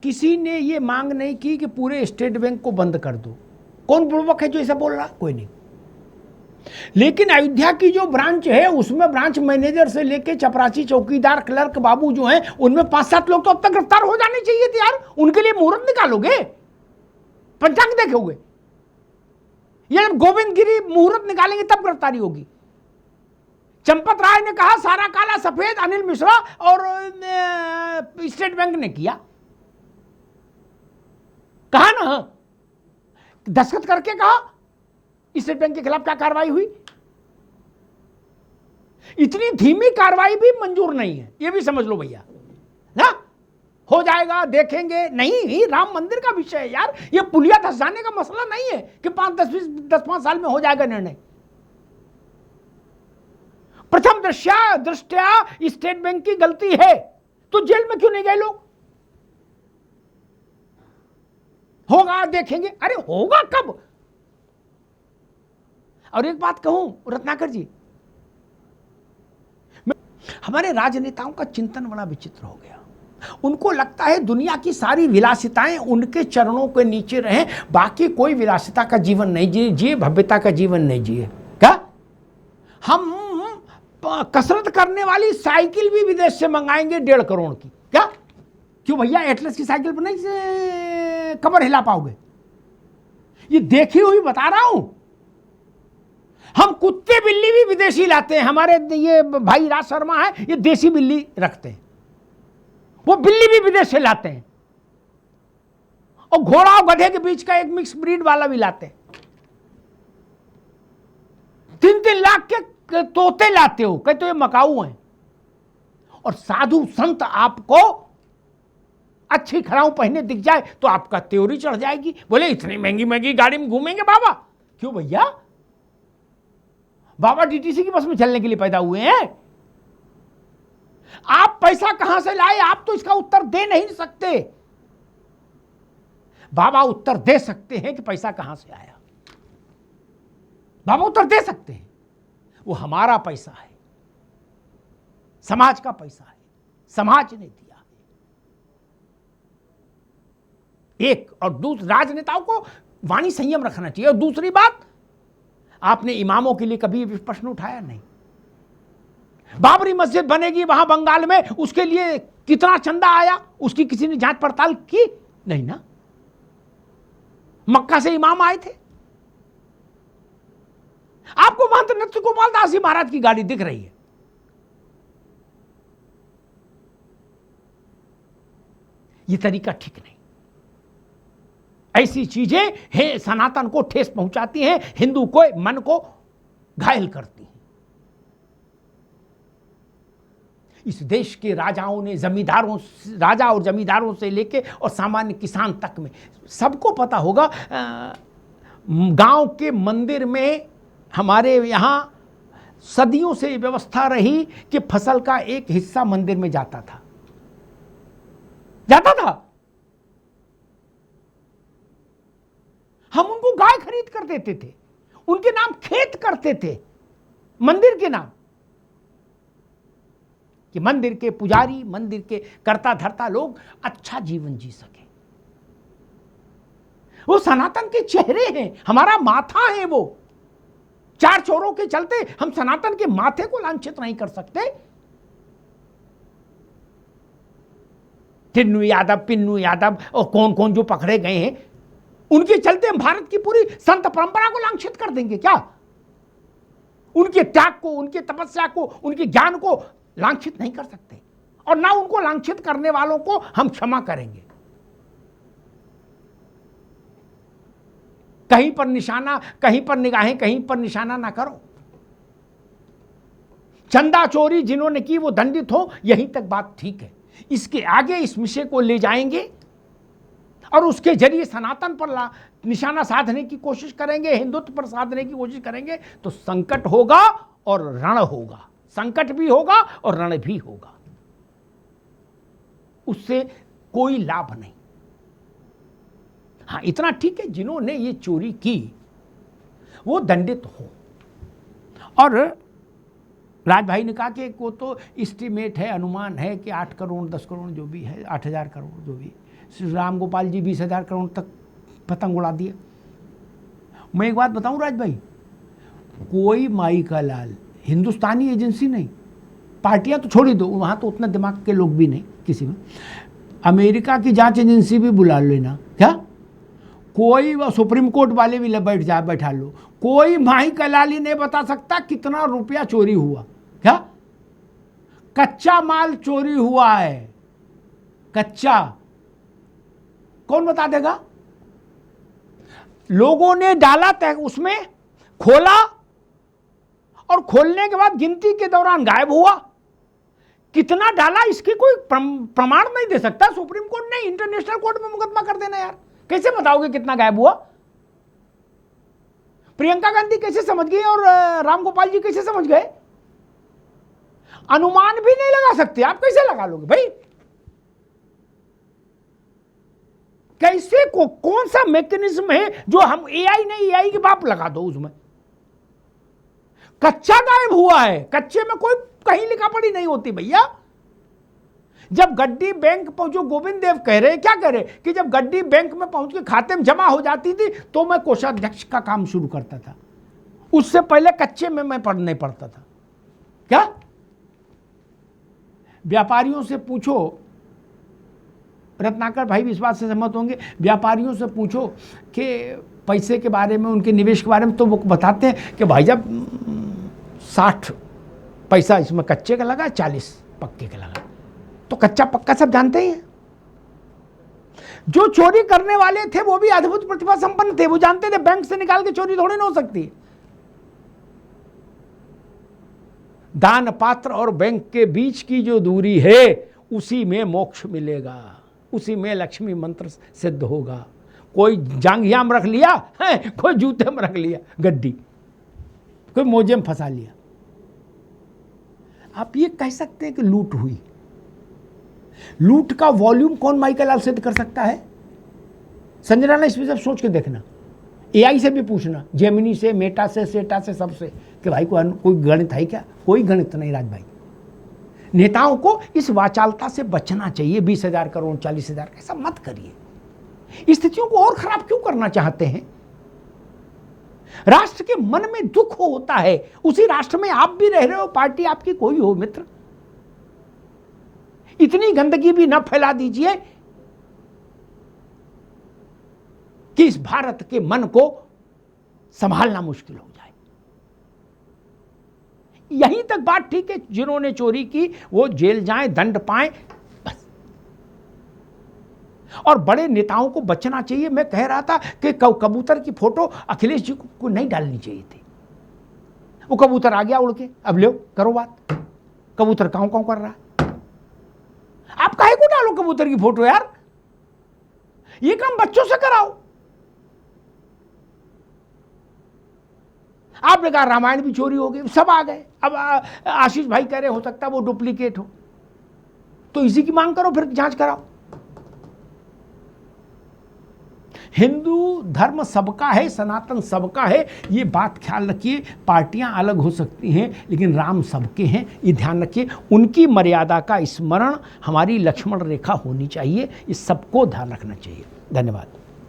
किसी ने ये मांग नहीं की कि पूरे स्टेट बैंक को बंद कर दो। कौन बुड़बक है जो ऐसा बोल रहा? कोई नहीं। लेकिन अयोध्या की जो ब्रांच है उसमें ब्रांच मैनेजर से लेके चपरासी, चौकीदार, क्लर्क बाबू जो हैं उनमें 5-7 लोग तो अब तक गिरफ्तार हो जाने चाहिए थे यार। उनके लिए मुहूर्त निकालोगे? पंचांग देखोगे? या जब गोविंद गिरी मुहूर्त निकालेंगे तब गिरफ्तारी होगी। चंपत राय ने कहा सारा काला सफेद अनिल मिश्रा और स्टेट बैंक ने किया। कहा ना, दस्तखत करके कहा स्टेट बैंक के खिलाफ क्या कार्रवाई हुई। इतनी धीमी कार्रवाई भी मंजूर नहीं है, ये भी समझ लो भैया ना। हो जाएगा, देखेंगे, नहीं, राम मंदिर का विषय है यार। ये पुलिया धस जाने का मसला नहीं है कि 5 साल में हो जाएगा निर्णय। प्रथम दृष्टया स्टेट बैंक की गलती है तो जेल में क्यों नहीं गए लोग? होगा, देखेंगे। अरे होगा कब? और एक बात कहूं रत्नाकर जी, हमारे राजनेताओं का चिंतन बड़ा विचित्र हो गया। उनको लगता है दुनिया की सारी विलासिताएं उनके चरणों के नीचे रहें, बाकी कोई विलासिता का जीवन नहीं जिए, भव्यता का जीवन नहीं जिए। क्या हम कसरत करने वाली साइकिल भी विदेश से मंगाएंगे 1.5 करोड़ की? क्या? क्यों भैया, एटलस की साइकिल पर नहीं से कमर हिला पाओगे? ये देखी हुई बता रहा हूं। हम कुत्ते बिल्ली भी विदेशी लाते हैं। हमारे ये भाई राज शर्मा है, ये देसी बिल्ली रखते हैं, वो बिल्ली भी विदेश से लाते हैं। और घोड़ा और गधे के बीच का एक मिक्स ब्रीड वाला भी लाते हैं। 3-3 लाख के तोते लाते हो, कहते ये मकाऊ हैं। और साधु संत आपको अच्छी खड़ाऊ पहने दिख जाए तो आपका त्योरी चढ़ जाएगी। बोले इतनी महंगी महंगी गाड़ी में घूमेंगे बाबा? क्यों भैया, बाबा डीटीसी की बस में चलने के लिए पैदा हुए हैं? आप पैसा कहां से लाए? आप तो इसका उत्तर दे नहीं सकते। बाबा उत्तर दे सकते हैं कि पैसा कहां से आया। बाबा उत्तर दे सकते हैं। वो हमारा पैसा है, समाज का पैसा है, समाज ने दिया है। एक और दूसरी, राजनेताओं को वाणी संयम रखना चाहिए। और दूसरी बात, आपने इमामों के लिए कभी प्रश्न उठाया नहीं। बाबरी मस्जिद बनेगी वहां बंगाल में, उसके लिए कितना चंदा आया, उसकी किसी ने जांच पड़ताल की? नहीं ना। मक्का से इमाम आए थे। आपको महंत नृत्य गोपाल दास जी महाराज की गाड़ी दिख रही है। यह तरीका ठीक नहीं। ऐसी चीजें है सनातन को ठेस पहुंचाती हैं, हिंदू को मन को घायल करती हैं। इस देश के राजाओं ने राजा और जमींदारों से लेके और सामान्य किसान तक में सबको पता होगा। गांव के मंदिर में हमारे यहां सदियों से व्यवस्था रही कि फसल का एक हिस्सा मंदिर में जाता था। हम उनको गाय खरीद कर देते थे, उनके नाम खेत करते थे, मंदिर के नाम, कि मंदिर के पुजारी, मंदिर के कर्ता धर्ता लोग अच्छा जीवन जी सके। वो सनातन के चेहरे हैं, हमारा माथा है। वो 4 चोरों के चलते हम सनातन के माथे को लांछित नहीं कर सकते। टिन्नू यादव, पिन्नू यादव और कौन कौन जो पकड़े गए हैं, उनके चलते हम भारत की पूरी संत परंपरा को लांछित कर देंगे क्या? उनके त्याग को, उनके तपस्या को, उनके ज्ञान को लांछित नहीं कर सकते। और ना उनको लांछित करने वालों को हम क्षमा करेंगे। कहीं पर निशाना, कहीं पर निगाहें, कहीं पर निशाना ना करो। चंदा चोरी जिन्होंने की वो दंडित हो, यहीं तक बात ठीक है। इसके आगे इस विषय को ले जाएंगे और उसके जरिए सनातन पर निशाना साधने की कोशिश करेंगे, हिंदुत्व पर साधने की कोशिश करेंगे, तो संकट होगा और रण होगा। संकट भी होगा और रण भी होगा। उससे कोई लाभ नहीं। हाँ, इतना ठीक है, जिन्होंने ये चोरी की वो दंडित हो। और राज भाई ने कहा कि वो तो एस्टीमेट है, अनुमान है कि 8 करोड़ 10 करोड़ जो भी है, 8,000 करोड़ जो भी, राम गोपाल जी 20,000 करोड़ तक पतंग उड़ा दिए। मैं एक बात बताऊं राज भाई, कोई माई का लाल हिंदुस्तानी एजेंसी नहीं, पार्टियां तो छोड़ ही दो, वहां तो उतना दिमाग के लोग भी नहीं किसी में, अमेरिका की जांच एजेंसी भी बुला लेना, क्या कोई सुप्रीम कोर्ट वाले भी बैठा लो, कोई माई का लाल ही नहीं बता सकता कितना रुपया चोरी हुआ। क्या कच्चा माल चोरी हुआ है, कच्चा, कौन बता देगा? लोगों ने डाला तय उसमें, खोला और खोलने के बाद गिनती के दौरान गायब हुआ। कितना डाला इसकी कोई प्रमाण नहीं दे सकता सुप्रीम कोर्ट ने, इंटरनेशनल कोर्ट में मुकदमा कर देना यार, कैसे बताओगे कितना गायब हुआ? प्रियंका गांधी कैसे समझ गई और राम गोपाल जी कैसे समझ गए? अनुमान भी नहीं लगा सकते आप, कैसे लगा लोगे भाई? कैसे कौन सा मैकेनिज्म है जो हम एआई नहीं, एआई के बाप लगा दो उसमें। कच्चा गायब हुआ है, कच्चे में कोई कहीं लिखा पढ़ी नहीं होती भैया। जब गड्डी बैंक पहुंचो, गोविंद देव कह रहे, क्या कह रहे कि जब गड्डी बैंक में पहुंच के खाते में जमा हो जाती थी तो मैं कोषाध्यक्ष का काम शुरू करता था, उससे पहले कच्चे में मैं नहीं पढ़ता था। क्या व्यापारियों से पूछो, रत्नाकर भाई भी इस बात से सहमत होंगे, व्यापारियों से पूछो कि पैसे के बारे में, उनके निवेश के बारे में, तो वो बताते हैं कि भाई जब 60 पैसा इसमें कच्चे का लगा, 40 पक्के का लगा। तो कच्चा पक्का सब जानते ही हैं। जो चोरी करने वाले थे वो भी अद्भुत प्रतिभा संपन्न थे, वो जानते थे बैंक से निकाल के चोरी थोड़ी ना हो सकती। दान पात्र और बैंक के बीच की जो दूरी है उसी में मोक्ष मिलेगा, उसी में लक्ष्मी मंत्र सिद्ध होगा। कोई जांघिया में रख लिया है, कोई जूते में रख लिया गड्डी, कोई मोजे में फंसा लिया। आप ये कह सकते हैं कि लूट हुई। लूट का वॉल्यूम कौन माइकल लाल सिद्ध कर सकता है? संजय राणा इसमें सब सोच के देखना, एआई से भी पूछना, जेमिनी से, मेटा से, सेटा से, सबसे, कि भाई कोई गणित है क्या? कोई गणित नहीं राज भाई। नेताओं को इस वाचालता से बचना चाहिए। 20,000 करोड़, 40,000, ऐसा मत करिए। स्थितियों को और खराब क्यों करना चाहते हैं? राष्ट्र के मन में दुख होता है, उसी राष्ट्र में आप भी रह रहे हो, पार्टी आपकी कोई हो मित्र, इतनी गंदगी भी न फैला दीजिए कि इस भारत के मन को संभालना मुश्किल हो जाए। यहीं तक बात ठीक है, जिन्होंने चोरी की वो जेल जाएं, दंड पाएं, बस। और बड़े नेताओं को बचना चाहिए। मैं कह रहा था कि कबूतर की फोटो अखिलेश जी को नहीं डालनी चाहिए थी। वो कबूतर आ गया उड़ के, अब लो करो बात, कबूतर काऊ काऊ कर रहा है, आप काहे को डालो कबूतर की फोटो यार? ये काम बच्चों से कराओ। आपने कहा रामायण भी चोरी हो गई, सब आ गए। अब आशीष भाई कह रहे हो सकता है वो डुप्लीकेट हो, तो इसी की मांग करो, फिर जांच कराओ। हिंदू धर्म सबका है, सनातन सबका है, ये बात ख्याल रखिए। पार्टियां अलग हो सकती हैं लेकिन राम सबके हैं, ये ध्यान रखिए। उनकी मर्यादा का स्मरण हमारी लक्ष्मण रेखा होनी चाहिए, इस सबको ध्यान रखना चाहिए। धन्यवाद।